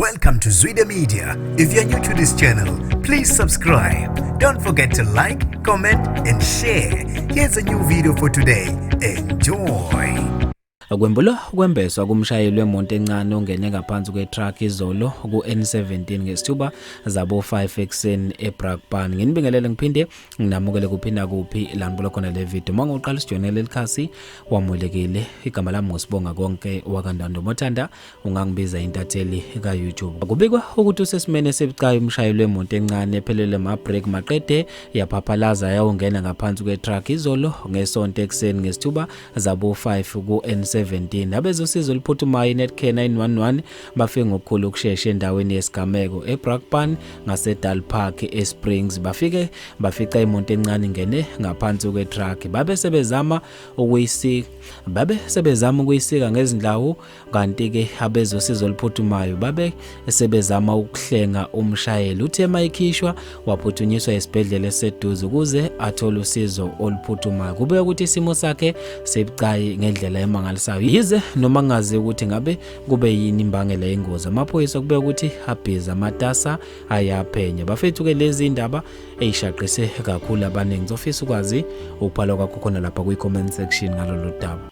Welcome to Zwida Media. If you're new to this channel, please subscribe. Don't forget to like, comment and share. Here's a new video for today. Enjoy. Kwembulo kwembeswa kumshayeli wemonto encane ongene ngaphansi kwetruck izolo ku N17 ngesithuba zabo 5 ekseni eBrakpan. Nginibingelele ngiphinde nginamukele kuphinda kuphi lanbulo khona le video. Mangoqala sijonele likhasi wamulekile. Igama lami ngosibonga konke wakandando Mothanda, ungangibiza intatheli ka YouTube. Kubikwa ukuthi usesimene sebucayi umshayeli wemonto encane ephelele ama break maqede yaphaphalaza yawungena ngaphansi kwetruck izolo ngesonto ekseni ngesithuba zabo 5 ku N17. Abezosizo liphuthumayo iNetcare 911 bafike ngokukhulu ukushesha endaweni yesigameko eBrakpan ngaseDal Park eSprings. Bafica imonto encane ingene ngaphansi kwetruck. Babe sebezama ukuyisika ngezindlawu, kanti ke abezosizo liphuthumayo babe sebezama ukuhlenga umshayeli. Uthe mayikhishwa waphuthunyiswa esibhedlela eseduze ukuze athole usizo oluphuthumayo. Kube ukuthi isimo sakhe sebucayi ngendlela emangalisayo. Yize noma ngazi ukuthi ngabe kube yini imbangela yengozi, amaphoyisa kube ukuthi abhiza amatasa ayaphenya. Bafethu ke lezi indaba eyishaqise kakhulu abaningi. Ngizofisa ukwazi ukuphala kwakho khona lapha kwi comment section ngalolu daba.